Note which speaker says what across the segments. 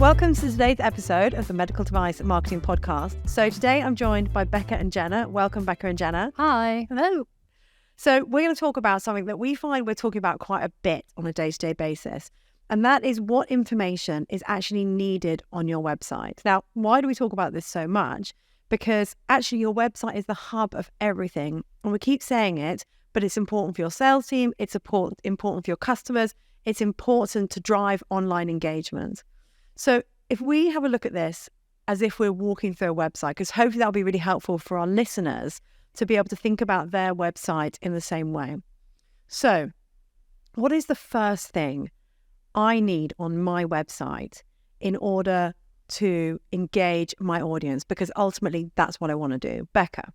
Speaker 1: Welcome to today's episode of the Medical Device Marketing Podcast. So today I'm joined by Becca and Jenna. Welcome, Becca and Jenna.
Speaker 2: Hi.
Speaker 1: Hello. So we're going to talk about something that we find we're talking about quite a bit on a day-to-day basis, and that is what information is actually needed on your website. Now, why do we talk about this so much? Because actually your website is the hub of everything, and we keep saying it, but it's important for your sales team, it's important for your customers, it's important to drive online engagement. So if we have a look at this as if we're walking through a website, because hopefully that'll be really helpful for our listeners to be able to think about their website in the same way. So what is the first thing I need on my website in order to engage my audience? Because ultimately that's what I want to do. Becca.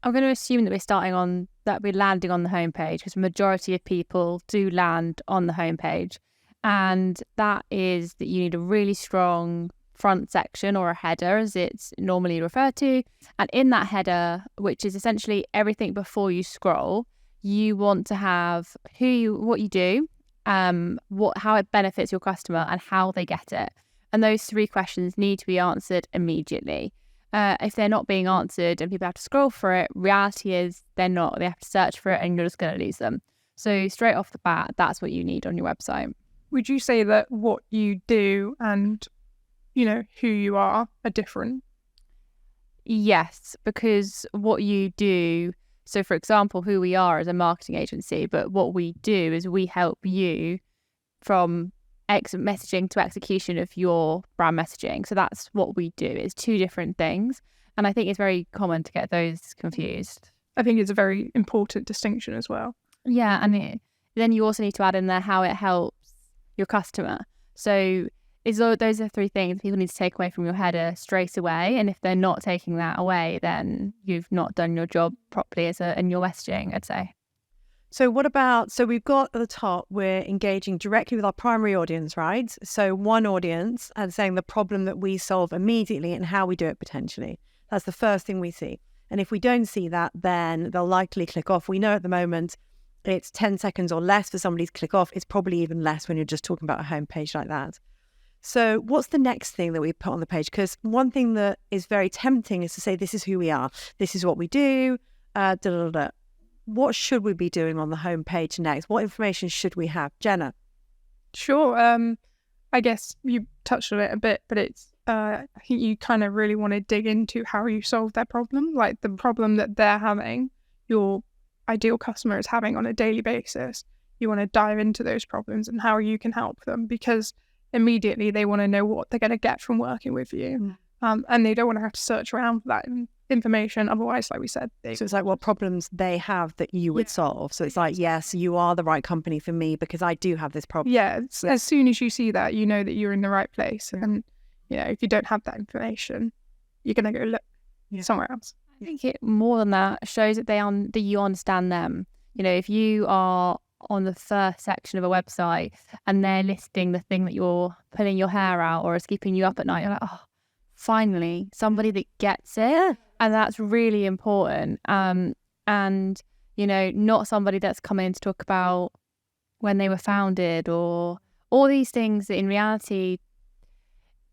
Speaker 2: I'm going to assume that we're landing on the homepage, because the majority of people do land on the homepage. And that is that you need a really strong front section, or a header as it's normally referred to. And in that header, which is essentially everything before you scroll, you want to have what you do, how it benefits your customer and how they get it. And those three questions need to be answered immediately. If they're not being answered and people have to scroll for it, reality is they're not. They have to search for it and you're just going to lose them. So straight off the bat, that's what you need on your website.
Speaker 3: Would you say that what you do and, who you are different?
Speaker 2: Yes, because what you do, so for example, who we are as a marketing agency, but what we do is we help you from messaging to execution of your brand messaging. So that's what we do. It's two different things. And I think it's very common to get those confused.
Speaker 3: I think it's a very important distinction as well.
Speaker 2: Yeah, and then you also need to add in there how it helps your customer. So those are three things people need to take away from your header straight away. And if they're not taking that away, then you've not done your job properly in your messaging, I'd say.
Speaker 1: So we've got at the top, we're engaging directly with our primary audience, right? So one audience and saying the problem that we solve immediately and how we do it potentially. That's the first thing we see. And if we don't see that, then they'll likely click off. We know at the moment it's 10 seconds or less for somebody to click off. It's probably even less when you're just talking about a homepage like that. So what's the next thing that we put on the page? Because one thing that is very tempting is to say, this is who we are. This is what we do. What should we be doing on the homepage next? What information should we have? Jenna?
Speaker 3: Sure. I guess you touched on it a bit, but it's I think you kind of really want to dig into how you solve their problem, like the problem that they're having, your ideal customer is having on a daily basis. You want to dive into those problems and how you can help them, because immediately they want to know what they're going to get from working with you. And they don't want to have to search around for that information. Otherwise, like we said,
Speaker 1: so it's like what problems they have that you would solve. So it's like, yes, you are the right company for me because I do have this problem.
Speaker 3: Yeah, as soon as you see that, you know that you're in the right place. And if you don't have that information, you're going to go look somewhere else.
Speaker 2: I think it more than that shows that that you understand them. If you are on the first section of a website and they're listing the thing that you're pulling your hair out or is keeping you up at night, you're like, oh, finally, somebody that gets it. And that's really important. And, not somebody that's come in to talk about when they were founded or all these things that in reality,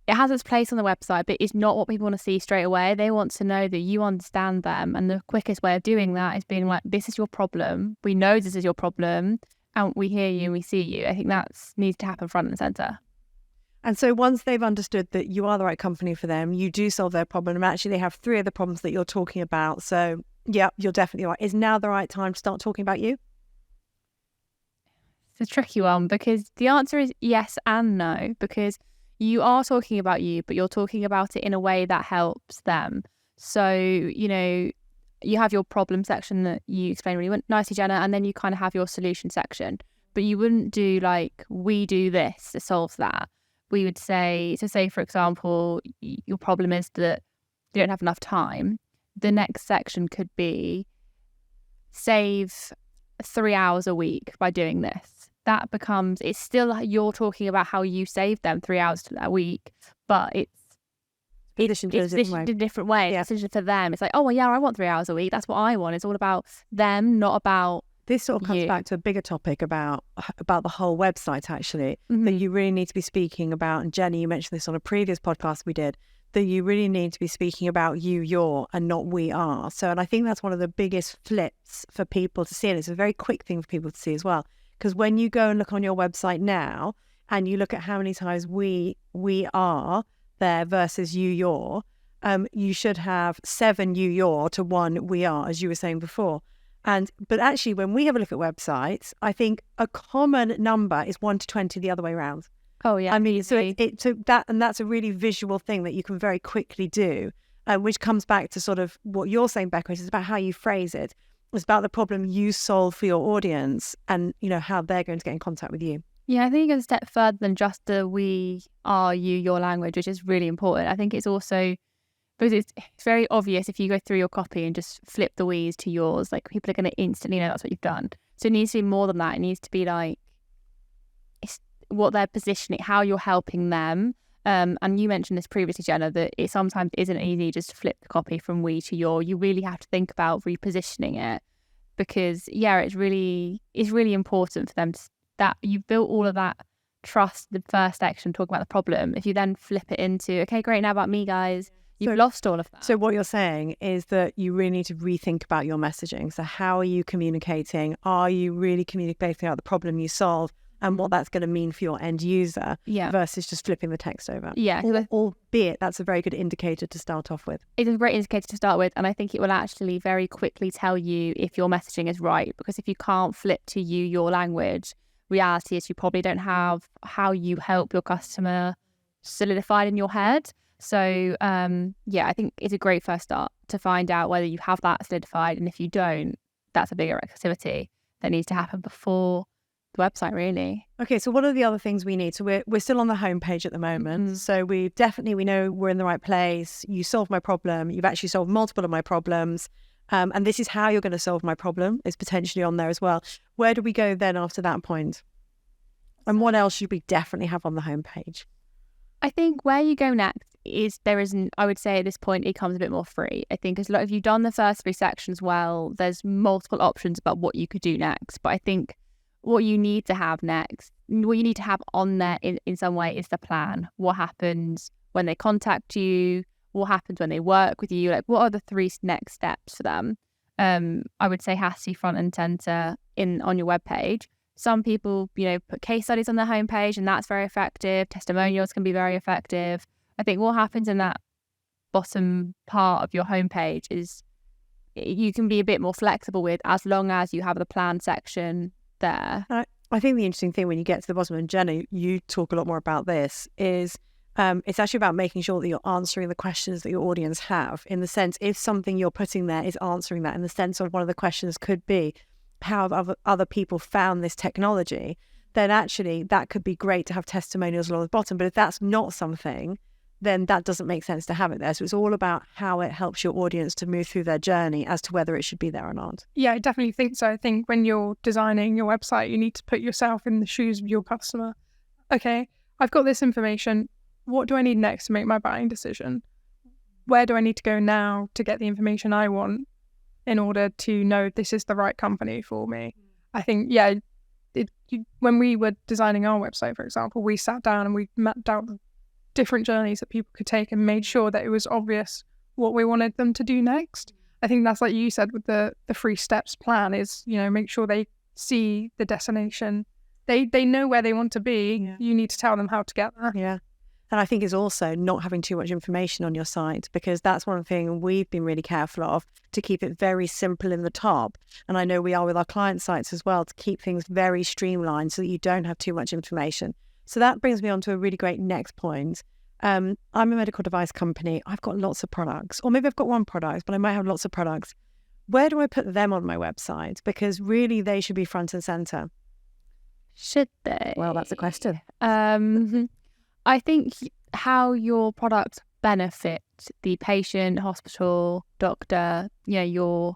Speaker 2: it has its place on the website, but it's not what people want to see straight away. They want to know that you understand them. And the quickest way of doing that is being like, this is your problem. We know this is your problem and we hear you and we see you. I think that needs to happen front and centre.
Speaker 1: And so once they've understood that you are the right company for them, you do solve their problem. And actually they have three of the problems that you're talking about. So yeah, you're definitely right. Is now the right time to start talking about you?
Speaker 2: It's a tricky one because the answer is yes and no, because you are talking about you, but you're talking about it in a way that helps them. So, you have your problem section that you explain really nicely, Jenna, and then you kind of have your solution section. But you wouldn't do like, we do this to solve that. We would say, for example, your problem is that you don't have enough time. The next section could be save 3 hours a week by doing this. That becomes, it's still, you're talking about how you save them 3 hours a week, but it's
Speaker 1: positioned in
Speaker 2: a different way. It's positioned for them. It's like, oh, well, yeah, I want 3 hours a week. That's what I want. It's all about them, not about
Speaker 1: this sort of comes back to a bigger topic about the whole website, actually, that you really need to be speaking about. And Jenny, you mentioned this on a previous podcast we did, that you really need to be speaking about you, your, and not we are. So, and I think that's one of the biggest flips for people to see. And it's a very quick thing for people to see as well. Because when you go and look on your website now, and you look at how many times we are there versus you, your, you should have 7 you, your to 1 we are, as you were saying before. But actually, when we have a look at websites, I think a common number is 1 to 20 the other way around.
Speaker 2: Oh, yeah.
Speaker 1: I mean, so that's a really visual thing that you can very quickly do, which comes back to sort of what you're saying, Becca, is about how you phrase it. It's about the problem you solve for your audience and, how they're going to get in contact with you.
Speaker 2: Yeah, I think you go a step further than just the we, are, you, your language, which is really important. I think it's also, because it's very obvious if you go through your copy and just flip the we's to yours, like people are going to instantly know that's what you've done. So it needs to be more than that. It needs to be like, it's what they're positioning, how you're helping them. And you mentioned this previously, Jenna, that it sometimes isn't easy just to flip the copy from we to your. You really have to think about repositioning it because, it's really important for them that you've built all of that trust, the first section, talking about the problem. If you then flip it into, okay, great, now about me, guys, you've lost all of that.
Speaker 1: So what you're saying is that you really need to rethink about your messaging. So how are you communicating? Are you really communicating about the problem you solve and what that's going to mean for your end user versus just flipping the text over?
Speaker 2: Yeah.
Speaker 1: Albeit that's a very good indicator to start off with.
Speaker 2: It's a great indicator to start with. And I think it will actually very quickly tell you if your messaging is right. Because if you can't flip to you, your language, reality is you probably don't have how you help your customer solidified in your head. So I think it's a great first start to find out whether you have that solidified, and if you don't, that's a bigger activity that needs to happen before the website, really.
Speaker 1: Okay, so what are the other things we need? So we're still on the homepage at the moment. So we know we're in the right place. You solved my problem. You've actually solved multiple of my problems. And this is how you're going to solve my problem is potentially on there as well. Where do we go then after that point? And what else should we definitely have on the homepage?
Speaker 2: I think where you go next is I would say at this point, it comes a bit more free. I think if you've done the first 3 sections well, there's multiple options about what you could do next. But I think what you need to have next, what you need to have on there in some way is the plan. What happens when they contact you? What happens when they work with you? Like, what are the 3 next steps for them? I would say has to be front and center on your webpage. Some people, put case studies on their homepage, and that's very effective. Testimonials can be very effective. I think what happens in that bottom part of your homepage is you can be a bit more flexible with, as long as you have the plan section there.
Speaker 1: I think the interesting thing when you get to the bottom, and Jenna, you talk a lot more about this, is it's actually about making sure that you're answering the questions that your audience have, in the sense if something you're putting there is answering that, in the sense of one of the questions could be, how have other people found this technology? Then actually that could be great to have testimonials along the bottom. But if that's not something, then that doesn't make sense to have it there. So it's all about how it helps your audience to move through their journey as to whether it should be there or not.
Speaker 3: Yeah, I definitely think so. I think when you're designing your website, you need to put yourself in the shoes of your customer. Okay, I've got this information. What do I need next to make my buying decision? Where do I need to go now to get the information I want in order to know this is the right company for me? I think, when we were designing our website, for example, we sat down and we mapped out the different journeys that people could take and made sure that it was obvious what we wanted them to do next. I think that's, like you said, with the 3 steps plan is, make sure they see the destination. They know where they want to be. Yeah. You need to tell them how to get there.
Speaker 1: Yeah. And I think it's also not having too much information on your site, because that's one thing we've been really careful of, to keep it very simple in the top. And I know we are with our client sites as well, to keep things very streamlined so that you don't have too much information. So that brings me on to a really great next point. I'm a medical device company. I've got lots of products, or maybe I've got one product, but I might have lots of products. Where do I put them on my website? Because really they should be front and center.
Speaker 2: Should they?
Speaker 1: Well, that's a question.
Speaker 2: I think how your product benefits the patient, hospital, doctor, your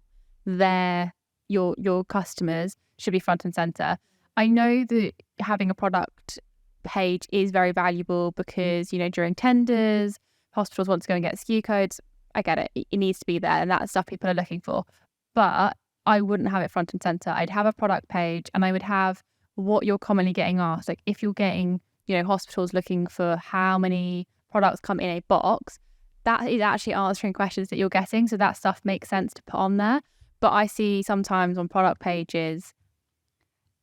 Speaker 2: customers should be front and center. I know that having a product page is very valuable because, during tenders, hospitals want to go and get SKU codes. I get it. It needs to be there, and that's stuff people are looking for. But I wouldn't have it front and center. I'd have a product page and I would have what you're commonly getting asked. Like if you're getting, hospitals looking for how many products come in a box, that is actually answering questions that you're getting. So that stuff makes sense to put on there. But I see sometimes on product pages,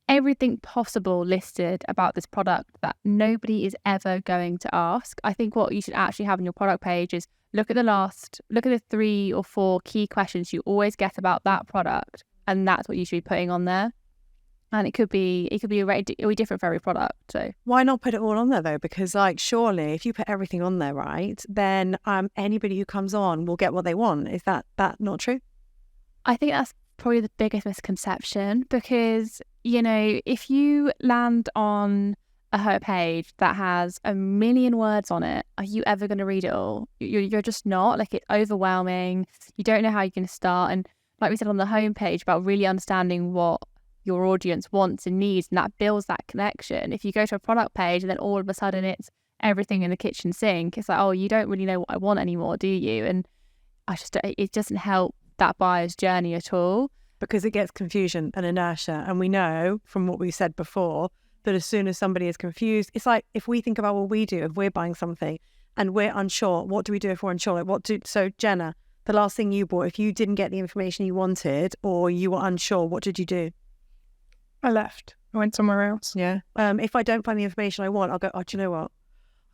Speaker 2: everything possible listed about this product that nobody is ever going to ask. I think what you should actually have on your product page is look at the 3 or 4 key questions you always get about that product, and that's what you should be putting on there. And it could be different for every product. So
Speaker 1: why not put it all on there though? Because surely if you put everything on there, right, then anybody who comes on will get what they want. Is that not true?
Speaker 2: I think that's probably the biggest misconception, because if you land on a her page that has 1 million words on it, are you ever going to read it all? You're just not. Like, it's overwhelming. You don't know how you're going to start. And like we said on the homepage about really understanding what your audience wants and needs, and that builds that connection. If you go to a product page and then all of a sudden it's everything in the kitchen sink, it's like, oh, you don't really know what I want anymore, do you? And it doesn't help that buyer's journey at all.
Speaker 1: Because it gets confusion and inertia. And we know from what we said before that as soon as somebody is confused, it's like if we think about what we do, if we're buying something and we're unsure, what do we do if we're unsure? So Jenna, the last thing you bought, if you didn't get the information you wanted or you were unsure, what did you do?
Speaker 3: I left. I went somewhere else.
Speaker 1: Yeah. If I don't find the information I want, I'll go, oh, do you know what? I'll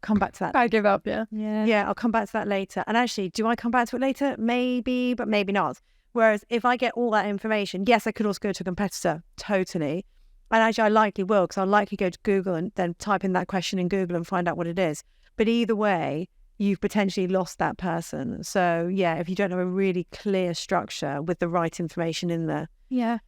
Speaker 1: come back to that.
Speaker 3: I give up, yeah.
Speaker 1: Yeah, I'll come back to that later. And actually, do I come back to it later? Maybe, but maybe not. Whereas if I get all that information, yes, I could also go to a competitor, totally. And actually, I likely will, because I'll likely go to Google and then type in that question in Google and find out what it is. But either way, you've potentially lost that person. So yeah, if you don't have a really clear structure with the right information in there.
Speaker 2: Yeah.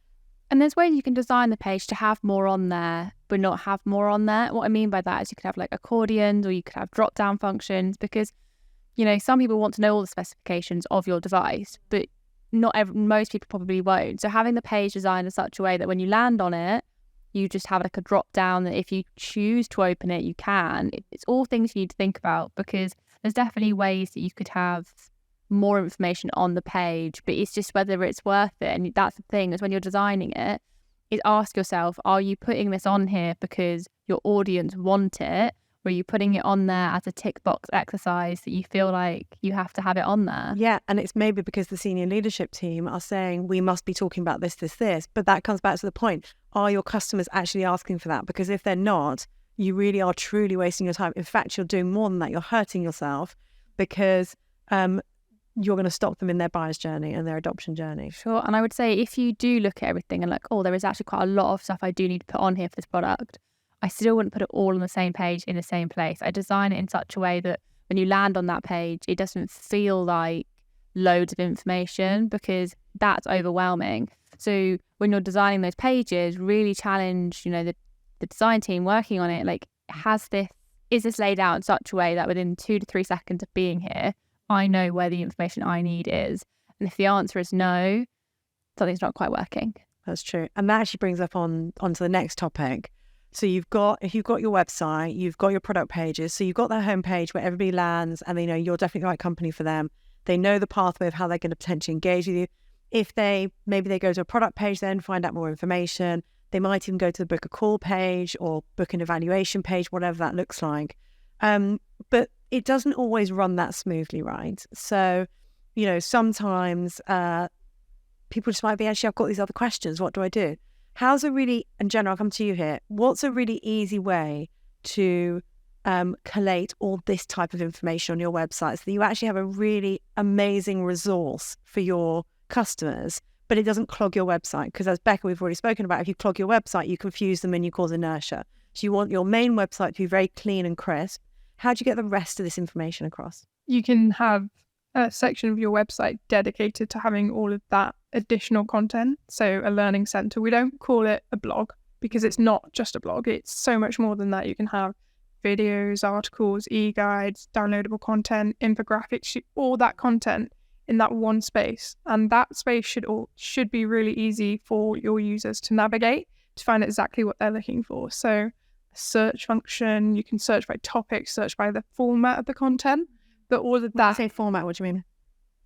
Speaker 2: And there's ways you can design the page to have more on there, but not have more on there. What I mean by that is you could have like accordions, or you could have drop-down functions, because, some people want to know all the specifications of your device, but most people probably won't. So having the page designed in such a way that when you land on it, you just have like a drop down that if you choose to open it, you can. It's all things you need to think about, because there's definitely ways that you could have more information on the page, but it's just whether it's worth it. And that's the thing, is when you're designing it, is ask yourself, are you putting this on here because your audience want it? Or are you putting it on there as a tick box exercise that you feel like you have to have it on there?
Speaker 1: Yeah, and it's maybe because the senior leadership team are saying we must be talking about this, but that comes back to the point. Are your customers actually asking for that? Because if they're not, you really are truly wasting your time. In fact, you're doing more than that. You're hurting yourself, because you're going to stop them in their buyer's journey and their adoption journey.
Speaker 2: Sure. And I would say if you do look at everything and like, oh, there is actually quite a lot of stuff I do need to put on here for this product, I still wouldn't put it all on the same page in the same place. I design it in such a way that when you land on that page, it doesn't feel like loads of information, because that's overwhelming. So when you're designing those pages, really challenge, the design team working on it. Like, is this laid out in such a way that within 2 to 3 seconds of being here, I know where the information I need is? And if the answer is no, something's not quite working.
Speaker 1: That's true. And that actually brings up onto the next topic. So if you've got your website, you've got your product pages, so you've got that homepage where everybody lands and they know you're definitely the right company for them. They know the pathway of how they're going to potentially engage with you. If maybe they go to a product page, then find out more information. They might even go to the book a call page or book an evaluation page, whatever that looks like. But it doesn't always run that smoothly, right? So, sometimes people just might be, actually, I've got these other questions. What do I do? And Jenna, I'll come to you here. What's a really easy way to collate all this type of information on your website so that you actually have a really amazing resource for your customers, but it doesn't clog your website? Because as Becca, we've already spoken about, if you clog your website, you confuse them and you cause inertia. So you want your main website to be very clean and crisp. How do you get the rest of this information across?
Speaker 3: You can have a section of your website dedicated to having all of that additional content. So a learning center. We don't call it a blog because it's not just a blog. It's so much more than that. You can have videos, articles, e-guides, downloadable content, infographics, all that content in that one space. And that space should be really easy for your users to navigate, to find exactly what they're looking for. So a search function, you can search by topic, search by the format of the content. But all of that.
Speaker 1: Say format, what do you mean?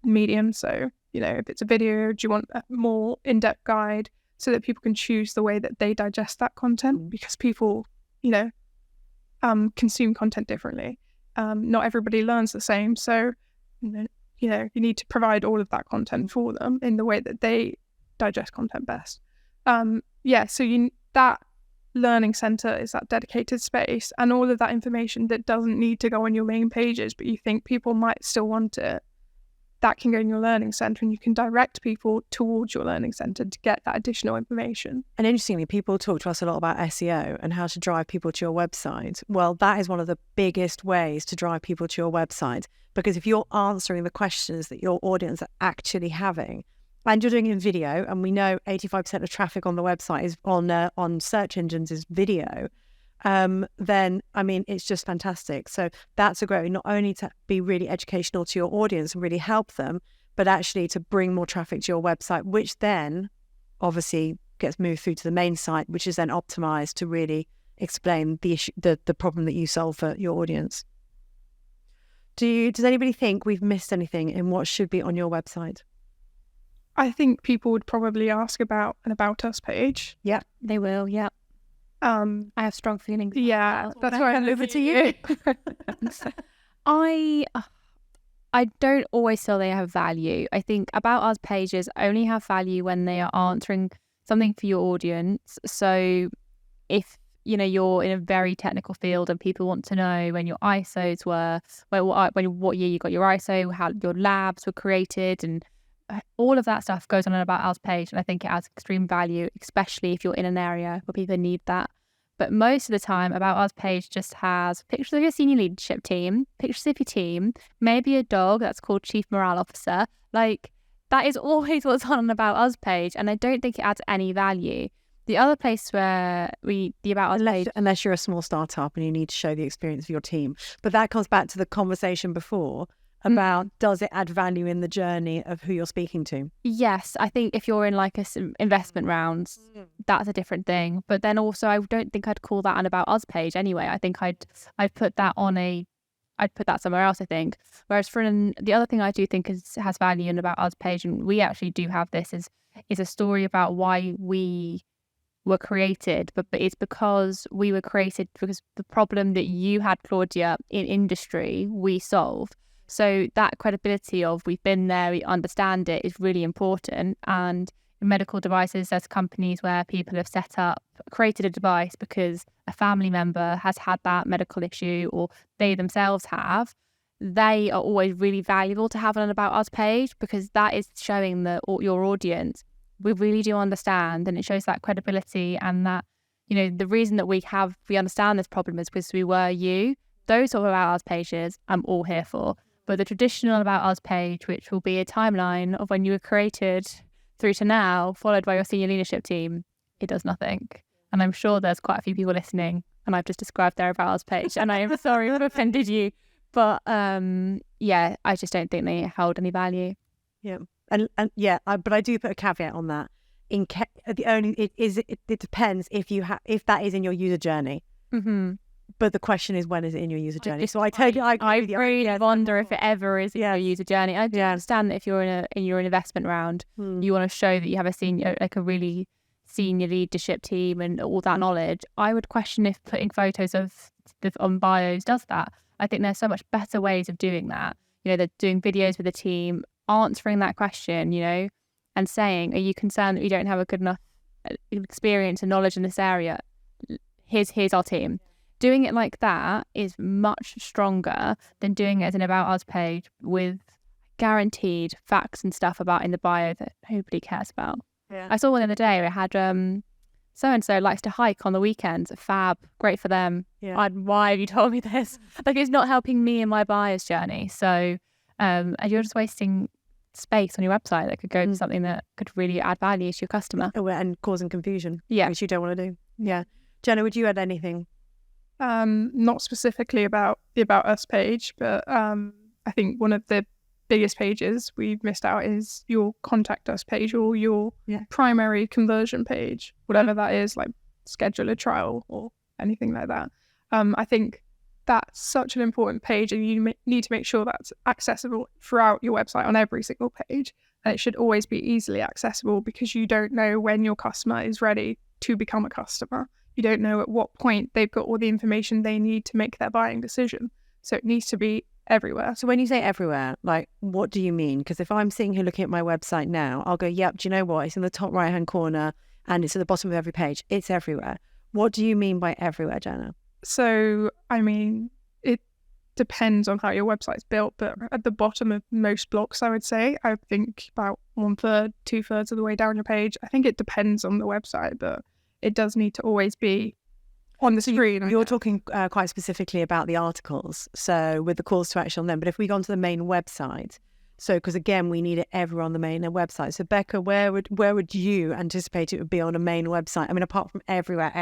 Speaker 3: medium. So, if it's a video, do you want a more in-depth guide so that people can choose the way that they digest that content? Because people, consume content differently. Not everybody learns the same. So, you need to provide all of that content for them in the way that they digest content best. So that learning center is that dedicated space, and all of that information that doesn't need to go on your main pages, but you think people might still want it, that can go in your learning center, and you can direct people towards your learning center to get that additional information.
Speaker 1: And interestingly, people talk to us a lot about SEO and how to drive people to your website. Well, that is one of the biggest ways to drive people to your website, because if you're answering the questions that your audience are actually having, and you're doing it in video, and we know 85% of traffic on the website is on search engines is video, then, it's just fantastic. So that's a great way, not only to be really educational to your audience and really help them, but actually to bring more traffic to your website, which then obviously gets moved through to the main site, which is then optimized to really explain the issue, the problem that you solve for your audience. Does anybody think we've missed anything in what should be on your website?
Speaker 3: I think people would probably ask about an About Us page.
Speaker 1: Yeah,
Speaker 2: they will. Yeah. I have strong feelings.
Speaker 3: Yeah, that's why I
Speaker 1: over to you.
Speaker 2: I don't always feel they have value. I think About Us pages only have value when they are answering something for your audience. So if you're in a very technical field and people want to know when your ISOs were, what year you got your ISO, how your labs were created, and all of that stuff goes on an About Us page, and I think it adds extreme value, especially if you're in an area where people need that. But most of the time, About Us page just has pictures of your senior leadership team, pictures of your team, maybe a dog that's called Chief Morale Officer. Like, that is always what's on an About Us page, and I don't think it adds any value. The other place where the About Us page...
Speaker 1: Unless you're a small startup and you need to show the experience of your team. But that comes back to the conversation before about does it add value in the journey of who you're speaking to?
Speaker 2: Yes, I think if you're in like investment rounds, that's a different thing. But then also, I don't think I'd call that an About Us page anyway. I think I'd put that I'd put that somewhere else, I think. Whereas the other thing I do think has value in the About Us page, and we actually do have this, is a story about why we were created, but it's because we were created because the problem that you had, Claudia, in industry, we solved. So that credibility of we've been there, we understand it, is really important. And in medical devices, there's companies where people have created a device because a family member has had that medical issue, or they themselves have. They are always really valuable to have on an About Us page, because that is showing your audience we really do understand, and it shows that credibility, and that the reason that we understand this problem is because we were you. Those sort of About Us pages I'm all here for. But the traditional About Us page, which will be a timeline of when you were created through to now, followed by your senior leadership team, it does nothing. And I'm sure there's quite a few people listening, and I've just described their About Us page, and I am sorry if I've offended you. But I just don't think they hold any value.
Speaker 1: Yeah. But I do put a caveat on that. It depends if that is in your user journey.
Speaker 2: Mm-hmm.
Speaker 1: But the question is, when is it in your user journey?
Speaker 2: I really wonder if it ever is in your user journey. I do understand that if you're in your investment round, you want to show that you have a really senior leadership team and all that knowledge. I would question if putting photos on bios does that. I think there's so much better ways of doing that. They're doing videos with the team, answering that question, and saying, are you concerned that you don't have a good enough experience and knowledge in this area? Here's our team. Doing it like that is much stronger than doing it as an About Us page with guaranteed facts and stuff about in the bio that nobody cares about. Yeah. I saw one the other day where it had so-and-so likes to hike on the weekends. Fab, great for them. Yeah. Why have you told me this? It's not helping me in my buyer's journey. So you're just wasting space on your website that could go to something that could really add value to your customer.
Speaker 1: And causing confusion, which you don't want to do. Yeah. Jenna, would you add anything?
Speaker 3: Not specifically about the About Us page, but I think one of the biggest pages we've missed out is your Contact Us page, or your primary conversion page, whatever that is, like schedule a trial or anything like that. I think that's such an important page, and you need to make sure that's accessible throughout your website on every single page. And it should always be easily accessible, because you don't know when your customer is ready to become a customer. You don't know at what point they've got all the information they need to make their buying decision. So it needs to be everywhere.
Speaker 1: So when you say everywhere, like, what do you mean? Because if I'm sitting here looking at my website now, I'll go, yep, do you know what? It's in the top right-hand corner and it's at the bottom of every page. It's everywhere. What do you mean by everywhere, Jenna?
Speaker 3: So, I mean, it depends on how your website's built, but at the bottom of most blocks, I would say, I think about 1/3, 2/3 of the way down your page. I think it depends on the website, but it does need to always be on the screen.
Speaker 1: You're talking quite specifically about the articles, so with the calls to action on them. But if we go onto the main website, so because again, we need it everywhere on the main website. So Becca, where would you anticipate it would be on a main website? I mean, apart from everywhere.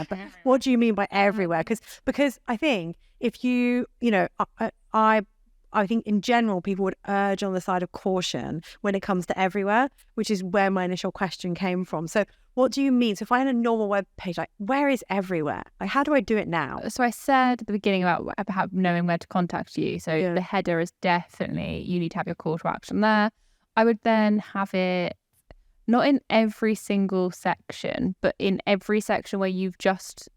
Speaker 1: But what do you mean by everywhere? Because I think if you know, I think in general, people would urge on the side of caution when it comes to everywhere, which is where my initial question came from. So what do you mean? So if I had a normal web page, like, where is everywhere? Like, how do I do it now?
Speaker 2: So I said at the beginning about knowing where to contact you. So the header is definitely, you need to have your call to action there. I would then have it not in every single section, but in every section where you've just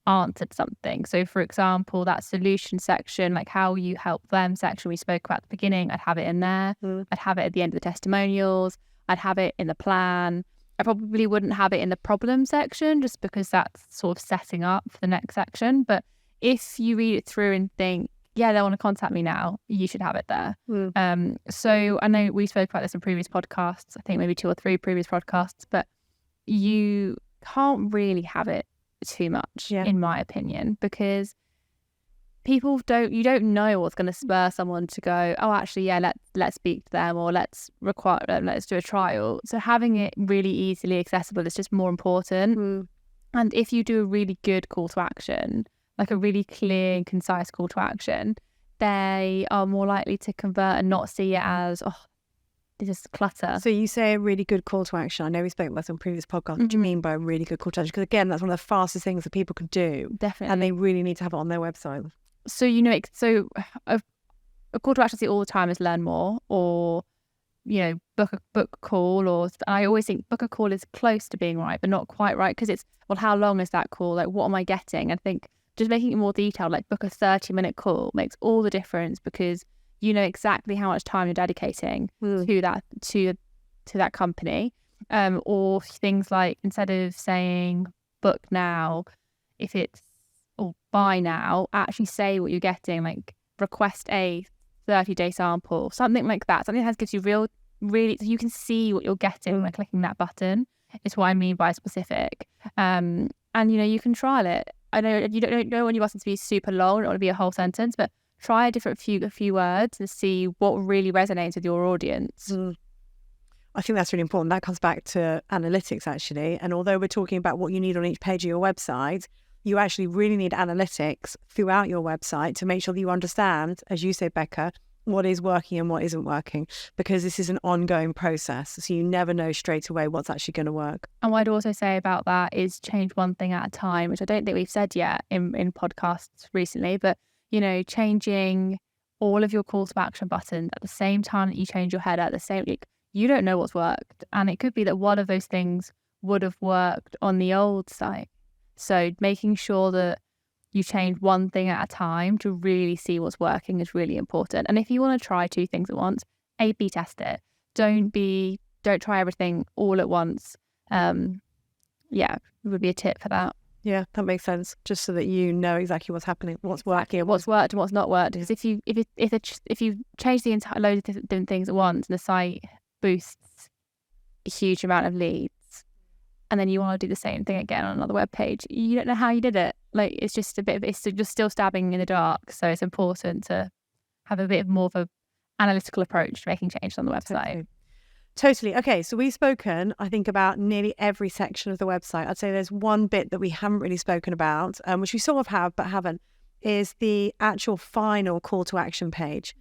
Speaker 2: answered something. So for example, that solution section, like how you help them section we spoke about at the beginning, I'd have it in there. I'd have it at the end of the testimonials. I'd have it in the plan. I probably wouldn't have it in the problem section, just because that's sort of setting up for the next section. But if you read it through and think, yeah, they want to contact me now, you should have it there. So I know we spoke about this in previous podcasts, I think maybe 2 or 3 previous podcasts, but you can't really have it too much, in my opinion, because you don't know what's going to spur someone to go, oh, actually, yeah, let's speak to them, or let's do a trial. So having it really easily accessible is just more important. And if you do a really good call to action, like a really clear and concise call to action, they are more likely to convert and not see it as, oh, this is clutter.
Speaker 1: So you say a really good call to action. I know we spoke about this on previous podcasts. What do you mean by a really good call to action? Because again, that's one of the fastest things that people can do.
Speaker 2: Definitely.
Speaker 1: And they really need to have it on their website.
Speaker 2: So, a call to action I see all the time is learn more, or, book a call, or I always think book a call is close to being right, but not quite right, because it's, well, how long is that call? Like, what am I getting? I think just making it more detailed, like book a 30-minute call makes all the difference, because you know exactly how much time you're dedicating to that company. Or things like, instead of saying book now, if it's, or buy now, actually say what you're getting, like request a 30-day sample, something like that. Something that gives you really, so you can see what you're getting by clicking that button. Is what I mean by specific. And you can trial it. I know you don't want your button to be super long, it don't want to be a whole sentence, but try a few words and see what really resonates with your audience.
Speaker 1: I think that's really important. That comes back to analytics, actually. And although we're talking about what you need on each page of your website, you actually really need analytics throughout your website to make sure that you understand, as you say, Becca, what is working and what isn't working, because this is an ongoing process. So you never know straight away what's actually going to work.
Speaker 2: And what I'd also say about that is change one thing at a time, which I don't think we've said yet in podcasts recently, but, changing all of your call to action buttons at the same time that you change your header, you don't know what's worked. And it could be that one of those things would have worked on the old site. So making sure that you change one thing at a time to really see what's working is really important. And if you want to try 2 things at once, A/B test it. Don't try everything all at once. It would be a tip for that.
Speaker 1: Yeah, that makes sense. Just so that you know exactly what's happening, what's working,
Speaker 2: what's worked and what's not worked. Because if you change the entire load of different things at once, and the site boosts a huge amount of leads, and then you want to do the same thing again on another web page, you don't know how you did it. Like, it's just just still stabbing in the dark. So it's important to have a bit more of an analytical approach to making changes on the website.
Speaker 1: Totally. Okay, so we've spoken, I think, about nearly every section of the website. I'd say there's one bit that we haven't really spoken about, which we sort of have but haven't, is the actual final call to action page.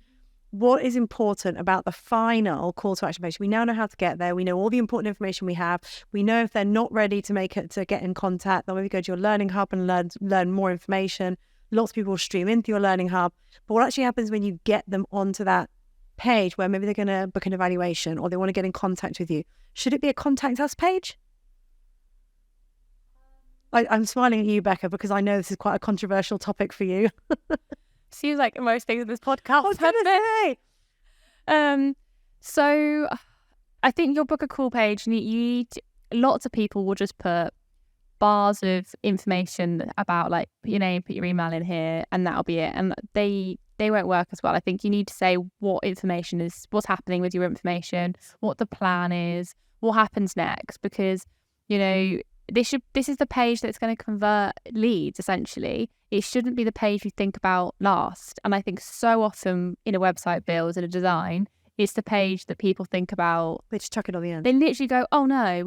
Speaker 1: What is important about the final call to action page? We now know how to get there. We know all the important information we have. We know if they're not ready to get in contact, they'll maybe go to your learning hub and learn more information. Lots of people will stream into your Learning Hub. But what actually happens when you get them onto that page where maybe they're going to book an evaluation or they want to get in contact with you? Should it be a contact us page? I'm smiling at you, Becca, because I know this is quite a controversial topic for you.
Speaker 2: Seems like most things in this podcast.
Speaker 1: I was going to say.
Speaker 2: So I think your book a call page, lots of people will just put bars of information about like put your name, put your email in here, and that'll be it. And they won't work as well. I think you need to say what information is, what's happening with your information, what the plan is, what happens next, because this is the page that's going to convert leads. Essentially, it shouldn't be the page you think about last. And I think so often in a website build and a design, it's the page that people think about.
Speaker 1: They just chuck it on the end.
Speaker 2: They literally go, "Oh no,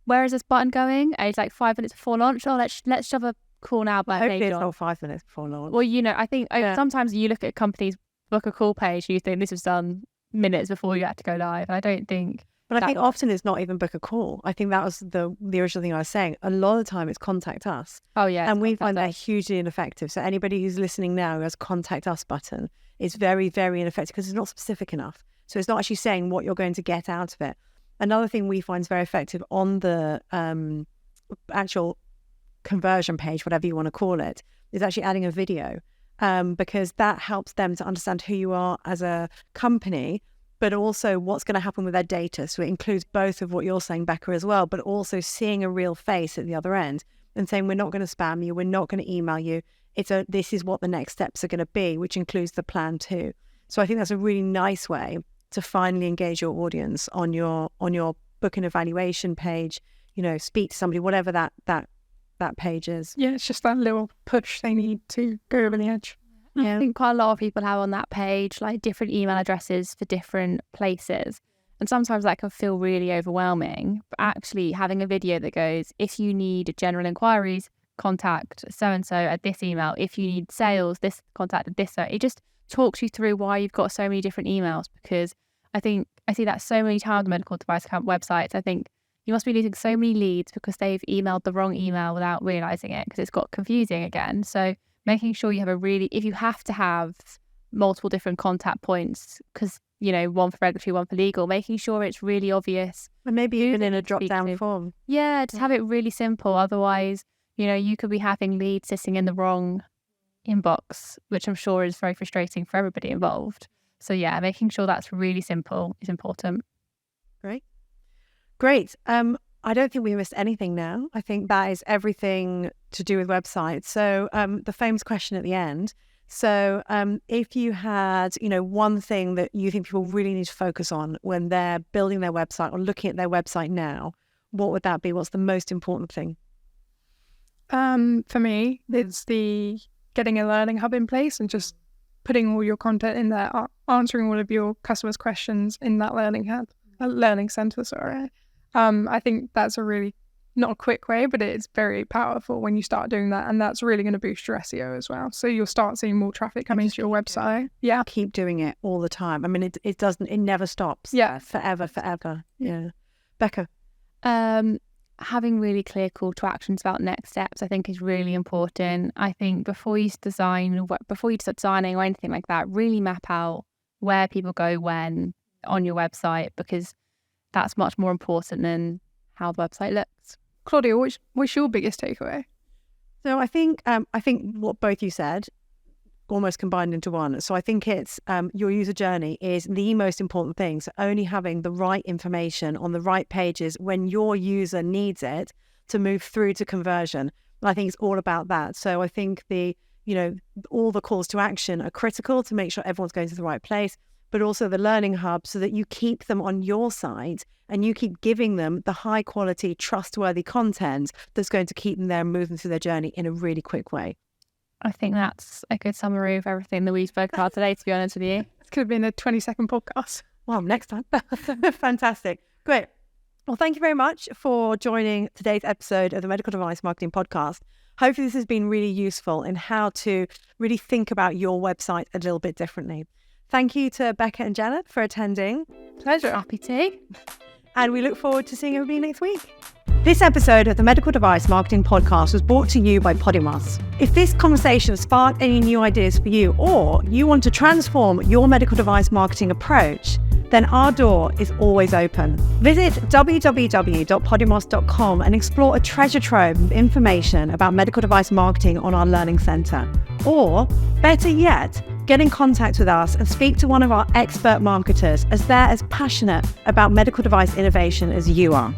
Speaker 2: where is this button going?" And it's like 5 minutes before launch. Oh, let's shove a call now button.
Speaker 1: Hopefully it's not 5 minutes before launch.
Speaker 2: Well, I think sometimes you look at a company's book a call page and you think this was done minutes before you had to go live. And I don't think.
Speaker 1: But I think often it's not even book a call. I think that was the original thing I was saying. A lot of the time it's contact us.
Speaker 2: Oh, yeah.
Speaker 1: And we find that hugely ineffective. So anybody who's listening now who has a contact us button is very, very ineffective because it's not specific enough. So it's not actually saying what you're going to get out of it. Another thing we find is very effective on the actual conversion page, whatever you want to call it, is actually adding a video because that helps them to understand who you are as a company, but also what's going to happen with their data. So it includes both of what you're saying, Becca, as well, but also seeing a real face at the other end and saying, we're not going to spam you, we're not going to email you. This is what the next steps are going to be, which includes the plan too. So I think that's a really nice way to finally engage your audience on your book and evaluation page, speak to somebody, whatever that page is.
Speaker 3: Yeah, it's just that little push they need to go over the edge.
Speaker 2: Yeah. I think quite a lot of people have on that page like different email addresses for different places. And sometimes that can feel really overwhelming. But actually having a video that goes, if you need general inquiries, contact so-and-so at this email. If you need sales, this contact at this. So it just talks you through why you've got so many different emails, because I see that so many times on medical device websites. I think you must be losing so many leads because they've emailed the wrong email without realizing it, because it's got confusing again. So making sure you have if you have to have multiple different contact points, because, one for regulatory, one for legal, making sure it's really obvious.
Speaker 1: And maybe even in a drop-down form.
Speaker 2: Yeah, just have it really simple. Otherwise, you could be having leads sitting in the wrong inbox, which I'm sure is very frustrating for everybody involved. So yeah, making sure that's really simple is important.
Speaker 1: Great. I don't think we missed anything now. I think that is everything to do with websites. So the famous question at the end. So if you had, one thing that you think people really need to focus on when they're building their website or looking at their website now, what would that be? What's the most important thing?
Speaker 3: For me, it's the getting a learning hub in place and just putting all your content in there, answering all of your customers' questions in that learning center. Sorry. I think that's a really, not a quick way, but it's very powerful when you start doing that, and that's really going to boost your SEO as well. So you'll start seeing more traffic coming to your website. Yeah,
Speaker 1: keep doing it all the time. I mean, it never stops.
Speaker 3: Yeah,
Speaker 1: forever. Yeah, Becca.
Speaker 2: Having really clear call to actions about next steps, I think, is really important. I think before you start designing or anything like that, really map out where people go when on your website, because that's much more important than how the website looks.
Speaker 3: Claudia, what's your biggest takeaway?
Speaker 1: So I think what both you said almost combined into one. So I think it's your user journey is the most important thing. So only having the right information on the right pages when your user needs it to move through to conversion. And I think it's all about that. So I think all the calls to action are critical to make sure everyone's going to the right place, but also the learning hub so that you keep them on your side and you keep giving them the high quality, trustworthy content that's going to keep them there and moving through their journey in a really quick way.
Speaker 2: I think that's a good summary of everything that we spoke about today, to be honest with you.
Speaker 3: This could have been a 20-second podcast.
Speaker 1: Well, next time. Fantastic. Great. Well, thank you very much for joining today's episode of the Medical Device Marketing Podcast. Hopefully this has been really useful in how to really think about your website a little bit differently. Thank you to Becca and Janet for attending.
Speaker 3: Pleasure.
Speaker 2: Happy to.
Speaker 1: And we look forward to seeing everybody next week. This episode of the Medical Device Marketing Podcast was brought to you by Podymos. If this conversation sparked any new ideas for you, or you want to transform your medical device marketing approach, then our door is always open. Visit www.podymos.com and explore a treasure trove of information about medical device marketing on our Learning Centre. Or, better yet, get in contact with us and speak to one of our expert marketers, as they're as passionate about medical device innovation as you are.